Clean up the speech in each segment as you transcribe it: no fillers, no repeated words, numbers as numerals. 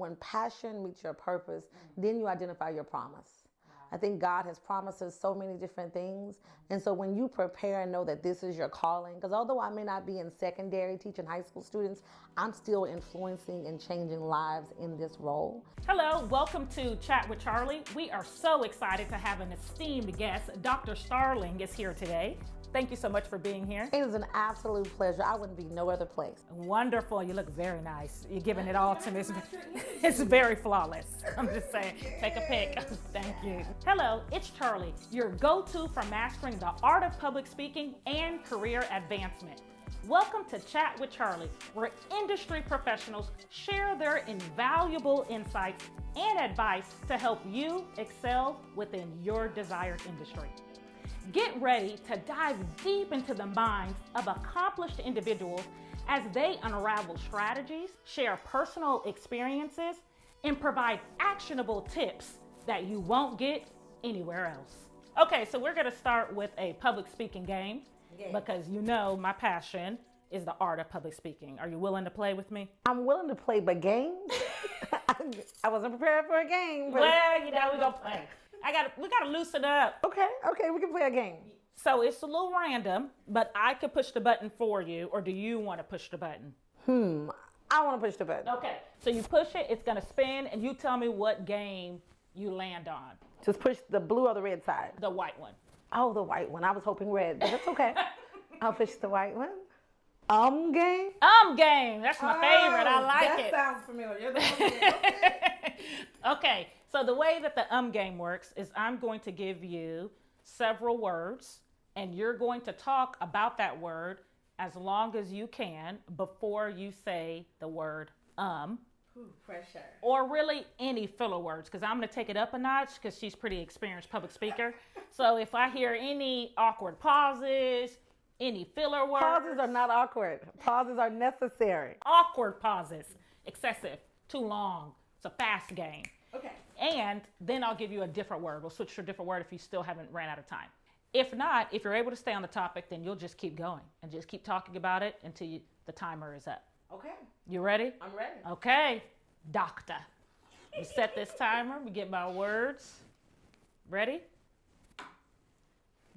When passion meets your purpose, then you identify your promise. I think God has promised us so many different things. And so when you prepare and know that this is your calling, because although I may not be in secondary teaching high school students, I'm still influencing and changing lives in this role. Hello, welcome to Chat with Charli. We are so excited to have an esteemed guest. Dr. Starling is here today. Thank you so much for being here. It is an absolute pleasure. I wouldn't be no other place. Wonderful. You look very nice. You're giving it all to me. It's very flawless. I'm just saying. Take a pic. Thank you. Hello, it's Charli, your go-to for mastering the art of public speaking and career advancement. Welcome to Chat with Charli, where industry professionals share their invaluable insights and advice to help you excel within your desired industry. Get ready to dive deep into the minds of accomplished individuals as they unravel strategies, share personal experiences, and provide actionable tips that you won't get anywhere else. Okay, so we're gonna start with a public speaking game because you know my passion is the art of public speaking. Are you willing to play with me? I'm willing to play, but games? I wasn't prepared for a game. But... Well, you know, we're gonna play. We gotta loosen up. Okay, we can play a game. So it's a little random, but I could push the button for you, or do you want to push the button? I want to push the button. Okay, so you push it, it's gonna spin, and you tell me what game you land on. Just push the blue or the red side? The white one. Oh, the white one. I was hoping red, but that's okay. I'll push the white one. Game? Game. That's my favorite. I like it. That sounds familiar. Okay. Okay, so the way that the game works is I'm going to give you several words, and you're going to talk about that word as long as you can before you say the word Ooh, pressure. or really any filler words, because I'm going to take it up a notch because she's pretty experienced public speaker. So if I hear any awkward pauses, any filler words. Pauses are not awkward. Pauses are necessary. Awkward pauses. Excessive. Too long. It's a fast game. Okay. And then I'll give you a different word. We'll switch to a different word if you still haven't ran out of time. If not, if you're able to stay on the topic, then you'll just keep going and just keep talking about it until the timer is up. Okay. You ready? I'm ready. Okay. Doctor. We set this timer. We get my words. Ready?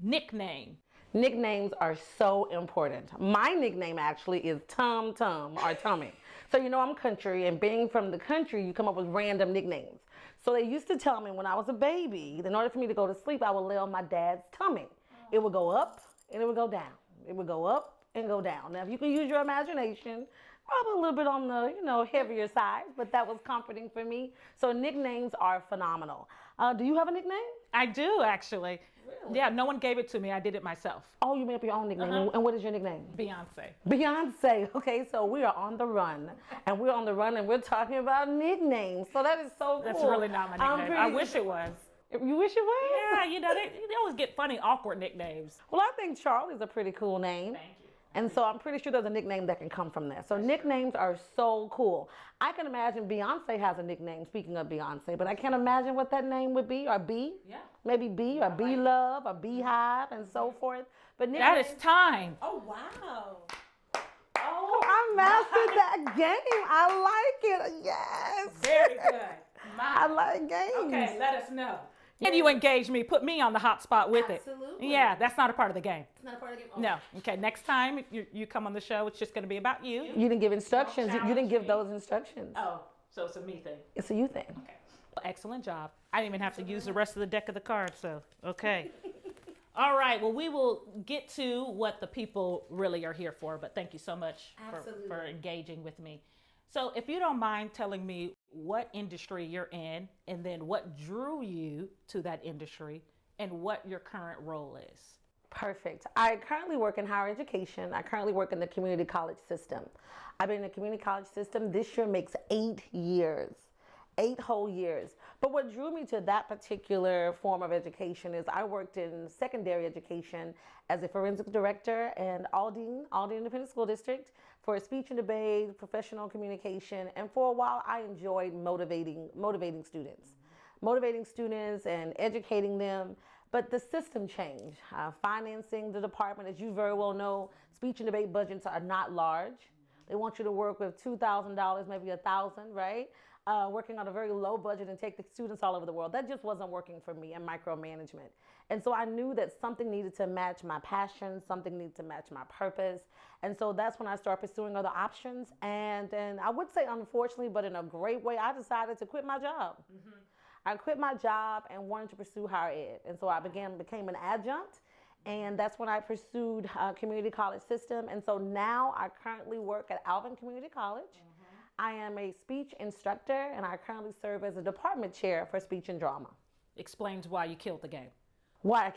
Nickname. Nicknames are so important. My nickname actually is Tum Tum or Tummy. So you know I'm country, and being from the country, you come up with random nicknames. So they used to tell me when I was a baby, in order for me to go to sleep, I would lay on my dad's tummy. It would go up and it would go down. It would go up and go down. Now, if you can use your imagination, probably a little bit on the, heavier side, but that was comforting for me. So nicknames are phenomenal. Do you have a nickname? I do, actually. Really? Yeah, no one gave it to me. I did it myself. Oh, you made up your own nickname. And what is your nickname? Beyonce. Beyonce. Okay, so we are on the run. And we're talking about nicknames. So that is so cool. That's really not my nickname. I wish it was. You wish it was? Yeah, they always get funny, awkward nicknames. Well, I think Charli's a pretty cool name. Thank you. And so I'm pretty sure there's a nickname that can come from that. So nicknames are so cool. I can imagine Beyonce has a nickname, speaking of Beyonce, but I can't imagine what that name would be, or B. Yeah. Maybe B, or B-Love, or Beehive, and so forth. But that is time. Oh, wow. Oh, I mastered that game. I like it. Yes. Very good. I like games. Okay, let us know. And you engage me, put me on the hot spot with it. Absolutely. Yeah, that's not a part of the game. It's not a part of the game? Oh. No. Okay, next time you come on the show, it's just going to be about you. You didn't give instructions. You didn't give those instructions. Oh, so it's a me thing. It's a you thing. Okay. Well, excellent job. I didn't even have to use the rest of the deck of the cards, so okay. All right, well, we will get to what the people really are here for, but thank you so much for engaging with me. So if you don't mind telling me what industry you're in, and then what drew you to that industry, and what your current role is. Perfect. I currently work in higher education. I currently work in the community college system. I've been in the community college system. This year makes 8 years. 8 whole years. But what drew me to that particular form of education is I worked in secondary education as a forensic director in Aldine Independent School District for speech and debate, professional communication, and for a while I enjoyed motivating students and educating them. But the system changed. Financing the department, as you very well know, speech and debate budgets are not large. They want you to work with $2,000, maybe $1,000, right? working on a very low budget and take the students all over the world. That just wasn't working for me and micromanagement. And so I knew that something needed to match my passion, something needed to match my purpose. And so that's when I started pursuing other options. And then I would say, unfortunately, but in a great way, I decided to quit my job. I quit my job and wanted to pursue higher ed. And so I became an adjunct. And that's when I pursued community college system. And so now I currently work at Alvin Community College. I am a speech instructor, and I currently serve as a department chair for speech and drama. Explains why you killed the game. Why?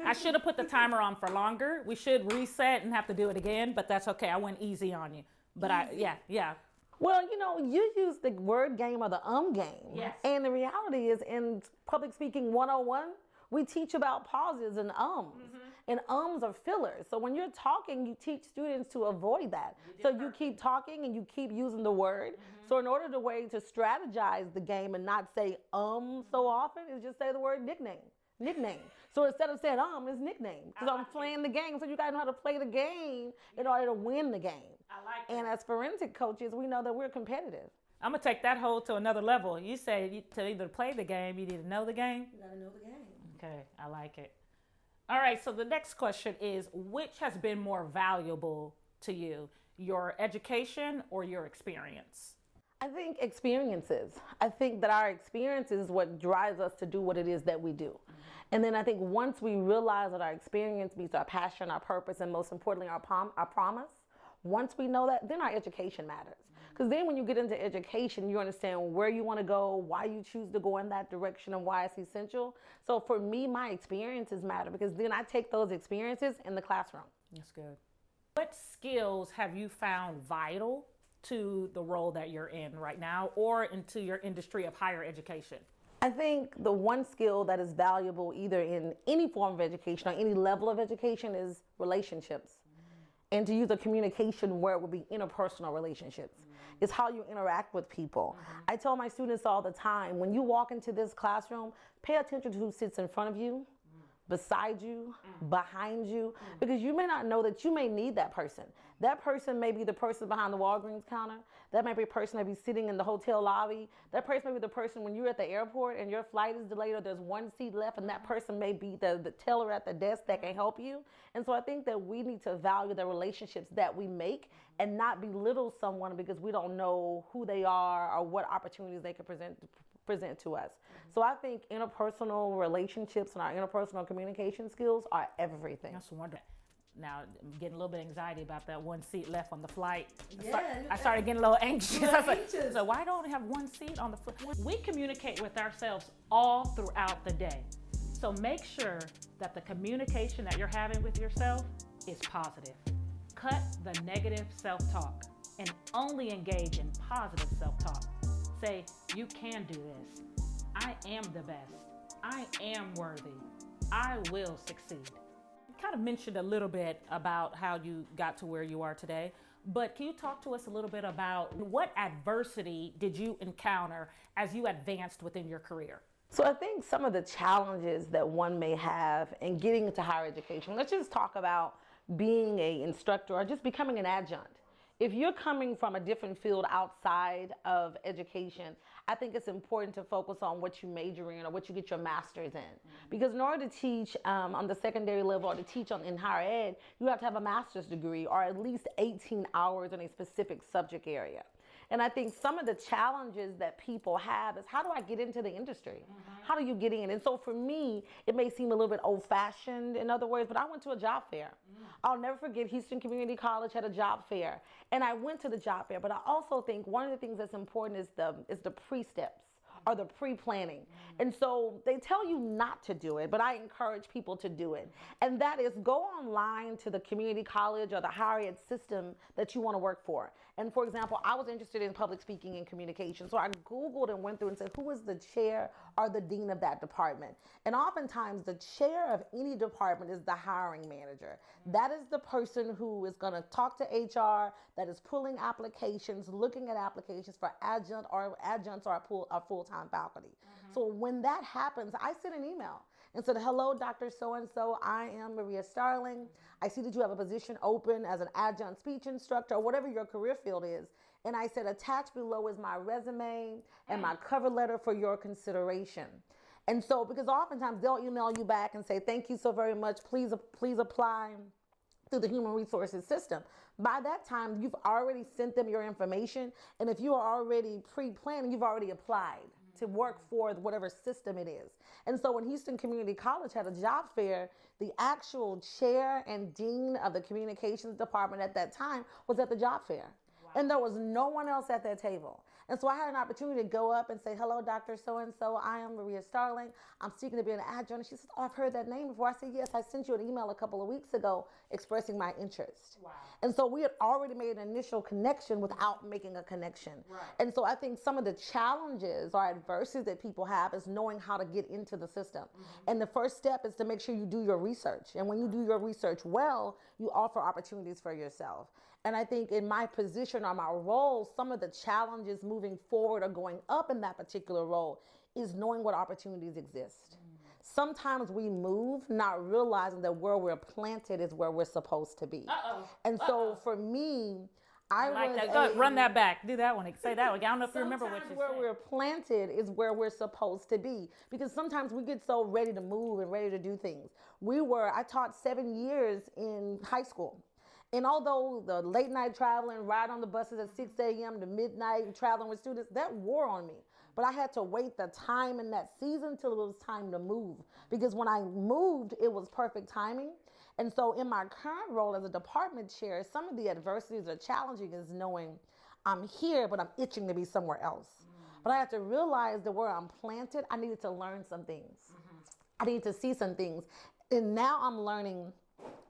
I should have put the timer on for longer. We should reset and have to do it again, but that's okay. I went easy on you. But yeah. Well, you use the word game or the game. Yes. And the reality is, in public speaking 101, we teach about pauses and ums. And ums are fillers. So when you're talking, you teach students to avoid that. So you keep talking and you keep using the word. So in order to strategize the game and not say so often, is just say the word nickname. So instead of saying it's nickname. Because I'm playing the game. So you guys know how to play the game in order to win the game. I like that. And as forensic coaches, we know that we're competitive. I'm going to take that whole to another level. You say to either play the game, you need to know the game. You gotta know the game. Okay, I like it. All right, so the next question is, which has been more valuable to you, your education or your experience? I think experiences. I think that our experience is what drives us to do what it is that we do. And then I think once we realize that our experience meets our passion, our purpose, and most importantly, our promise, once we know that, then our education matters. Because then when you get into education, you understand where you want to go, why you choose to go in that direction, and why it's essential. So for me, my experiences matter because then I take those experiences in the classroom. That's good. What skills have you found vital to the role that you're in right now or into your industry of higher education? I think the one skill that is valuable either in any form of education or any level of education is relationships. And to use a communication word would be interpersonal relationships. It's how you interact with people. I tell my students all the time, when you walk into this classroom, pay attention to who sits in front of you, beside you, behind you, because you may not know that you may need that person. That person may be the person behind the Walgreens counter. That may be a person that may be sitting in the hotel lobby. That person may be the person when you're at the airport and your flight is delayed or there's one seat left, and that person may be the teller at the desk that can help you. And so I think that we need to value the relationships that we make and not belittle someone because we don't know who they are or what opportunities they can present to us. So I think interpersonal relationships and our interpersonal communication skills are everything. That's wonderful. Now, I'm getting a little bit of anxiety about that one seat left on the flight. Yeah, I started getting a little anxious. I was like, so why don't we have one seat on the flight? We communicate with ourselves all throughout the day. So make sure that the communication that you're having with yourself is positive. Cut the negative self-talk and only engage in positive self-talk. Say, you can do this. I am the best. I am worthy. I will succeed. You kind of mentioned a little bit about how you got to where you are today, but can you talk to us a little bit about what adversity did you encounter as you advanced within your career? So I think some of the challenges that one may have in getting into higher education, let's just talk about being an instructor or just becoming an adjunct. If you're coming from a different field outside of education, I think it's important to focus on what you major in or what you get your master's in. Because in order to teach on the secondary level or to teach in higher ed, you have to have a master's degree or at least 18 hours in a specific subject area. And I think some of the challenges that people have is, how do I get into the industry? How do you get in? And so for me, it may seem a little bit old-fashioned, in other words, but I went to a job fair. I'll never forget, Houston Community College had a job fair. And I went to the job fair, but I also think one of the things that's important is the pre-steps or the pre-planning. And so they tell you not to do it, but I encourage people to do it. And that is, go online to the community college or the higher ed system that you want to work for. And for example, I was interested in public speaking and communication. So I Googled and went through and said, who is the chair or the dean of that department? And oftentimes the chair of any department is the hiring manager. That is the person who is going to talk to HR, that is pulling applications, looking at applications for adjuncts or a full-time faculty. So when that happens, I send an email and said, hello, Dr. So-and-so, I am Maria Starling. I see that you have a position open as an adjunct speech instructor or whatever your career field is. And I said, attached below is my resume and my cover letter for your consideration. And so, because oftentimes they'll email you back and say, thank you so very much. Please apply through the human resources system. By that time, you've already sent them your information. And if you are already pre-planning, you've already applied to work for whatever system it is. And so when Houston Community College had a job fair, the actual chair and dean of the communications department at that time was at the job fair. Wow. And there was no one else at that table. And so I had an opportunity to go up and say, hello, Dr. So-and-so, I am Maria Starling. I'm seeking to be an adjunct. And she said, oh, I've heard that name before. I said, yes, I sent you an email a couple of weeks ago expressing my interest. Wow. And so we had already made an initial connection without making a connection. Right. And so I think some of the challenges or adversities that people have is knowing how to get into the system. Mm-hmm. And the first step is to make sure you do your research. And when you do your research well, you offer opportunities for yourself. And I think in my position or my role, some of the challenges moving forward or going up in that particular role is knowing what opportunities exist. Sometimes we move not realizing that where we're planted is where we're supposed to be. And so for me, I like that. Go, run that back. Do that one. Say that one. I don't know if you remember what you said. Where we're planted is where we're supposed to be. Because sometimes we get so ready to move and ready to do things. I taught 7 years in high school. And although the late night traveling, ride on the buses at 6 a.m. to midnight, traveling with students, that wore on me. But I had to wait the time in that season till it was time to move. Because when I moved, it was perfect timing. And so in my current role as a department chair, some of the adversities or challenging is knowing I'm here, but I'm itching to be somewhere else. But I had to realize that where I'm planted, I needed to learn some things. I needed to see some things. And now I'm learning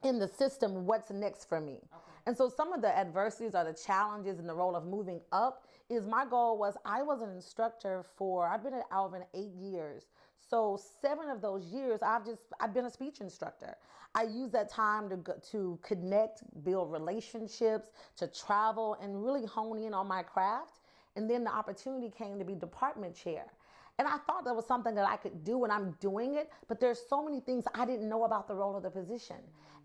in the system what's next for me. Okay. And so some of the adversities or the challenges in the role of moving up is my goal was I was an instructor I've been at Alvin 8 years. So 7 of those years, I've been a speech instructor. I use that time to connect, build relationships, to travel and really hone in on my craft. And then the opportunity came to be department chair. And I thought that was something that I could do, and I'm doing it, but there's so many things I didn't know about the role of the position.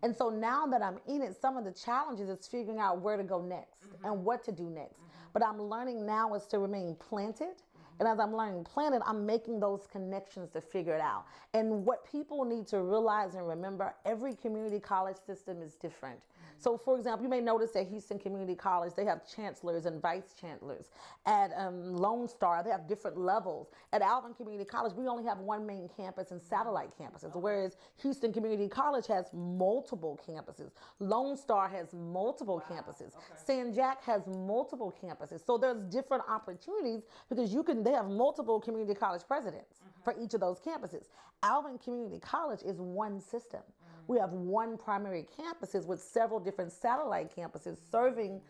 And so now that I'm in it, some of the challenges is figuring out where to go next and what to do next. But I'm learning now is to remain planted. And as I'm learning planted, I'm making those connections to figure it out. And what people need to realize and remember, every community college system is different. So for example, you may notice at Houston Community College, they have chancellors and vice chancellors. At Lone Star, they have different levels. At Alvin Community College, we only have one main campus and satellite campuses, whereas Houston Community College has multiple campuses. Lone Star has multiple campuses. Okay. San Jack has multiple campuses. So there's different opportunities because they have multiple community college presidents for each of those campuses. Alvin Community College is one system. We have one primary campuses with several different satellite campuses serving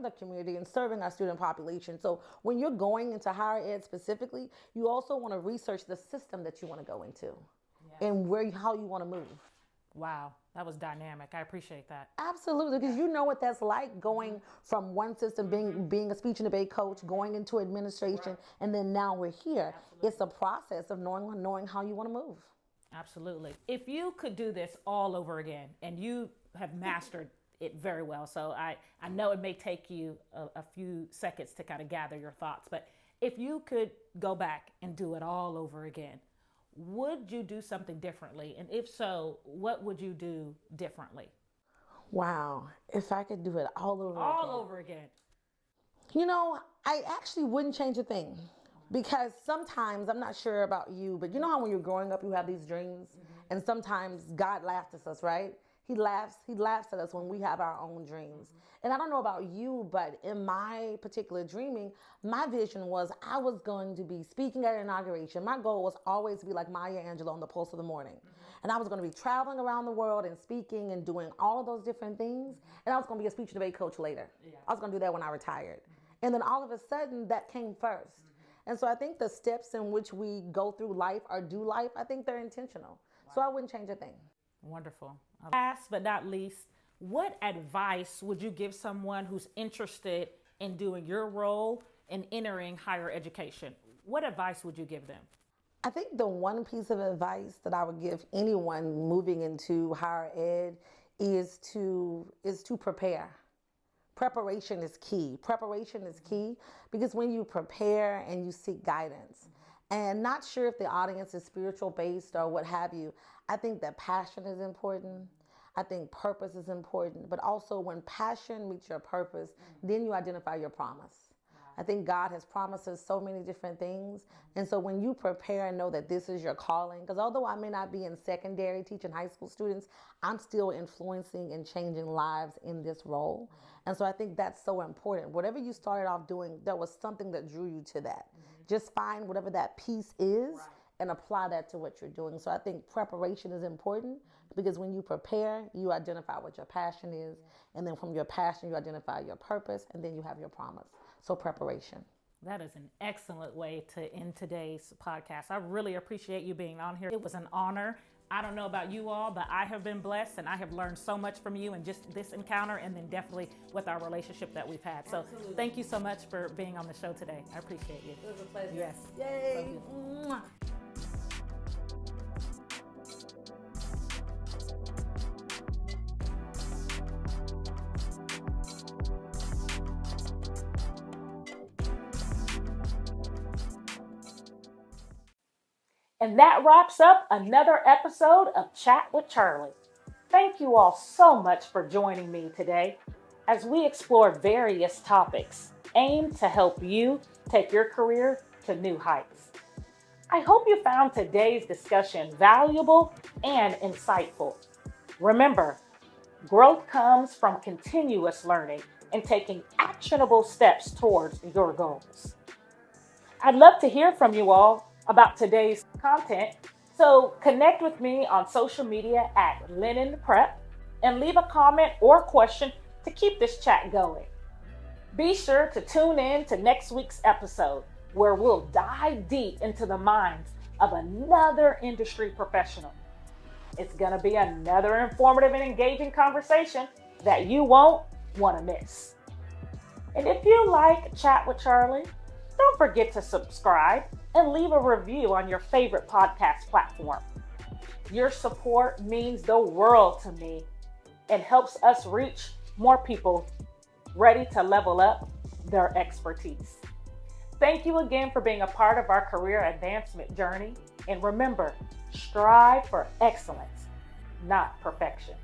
the community and serving our student population. So when you're going into higher ed specifically, you also want to research the system that you want to go into and how you want to move. Wow, that was dynamic. I appreciate that. Absolutely, because you know what that's like going from one system, being a speech and debate coach, going into administration, and then now we're here. Absolutely. It's a process of knowing how you want to move. Absolutely. If you could do this all over again, and you have mastered it very well, so I know it may take you a few seconds to kind of gather your thoughts, but if you could go back and do it all over again, would you do something differently? And if so, what would you do differently? Wow. If I could do it all over again. You know, I actually wouldn't change a thing. Because sometimes, I'm not sure about you, but you know how when you're growing up, you have these dreams? And sometimes God laughs at us, right? He laughs at us when we have our own dreams. And I don't know about you, but in my particular dreaming, my vision was I was going to be speaking at an inauguration. My goal was always to be like Maya Angelou on the Pulse of the Morning. And I was going to be traveling around the world and speaking and doing all of those different things. And I was going to be a speech and debate coach later. I was going to do that when I retired. And then all of a sudden, that came first. And so I think the steps in which we go through life or do life, I think they're intentional. Wow. So I wouldn't change a thing. Wonderful. Last but not least, what advice would you give someone who's interested in doing your role and entering higher education? What advice would you give them? I think the one piece of advice that I would give anyone moving into higher ed is to prepare. Preparation is key. Preparation is key because when you prepare and you seek guidance, and not sure if the audience is spiritual based or what have you, I think that passion is important. I think purpose is important, but also when passion meets your purpose, then you identify your promise. I think God has promised us so many different things. And so when you prepare and know that this is your calling, because although I may not be in secondary teaching high school students, I'm still influencing and changing lives in this role. And so I think that's so important. Whatever you started off doing, there was something that drew you to that. Just find whatever that piece is and apply that to what you're doing. So I think preparation is important because when you prepare, you identify what your passion is. And then from your passion, you identify your purpose, and then you have your promise. So preparation. That is an excellent way to end today's podcast. I really appreciate you being on here. It was an honor. I don't know about you all, but I have been blessed and I have learned so much from you and just this encounter, and then definitely with our relationship that we've had. So Absolutely. Thank you so much for being on the show today. I appreciate you. It was a pleasure. Yes. Yay. And that wraps up another episode of Chat with Charli. Thank you all so much for joining me today as we explore various topics aimed to help you take your career to new heights. I hope you found today's discussion valuable and insightful. Remember, growth comes from continuous learning and taking actionable steps towards your goals. I'd love to hear from you all about today's content, so connect with me on social media at Lennon Prep and leave a comment or question to keep this chat going. Be sure to tune in to next week's episode where we'll dive deep into the minds of another industry professional. It's going to be another informative and engaging conversation that you won't want to miss. And if you like Chat with Charli, don't forget to subscribe and leave a review on your favorite podcast platform. Your support means the world to me and helps us reach more people ready to level up their expertise. Thank you again for being a part of our career advancement journey. And remember, strive for excellence, not perfection.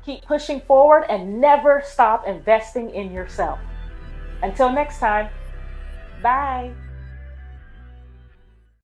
Keep pushing forward and never stop investing in yourself. Until next time, bye.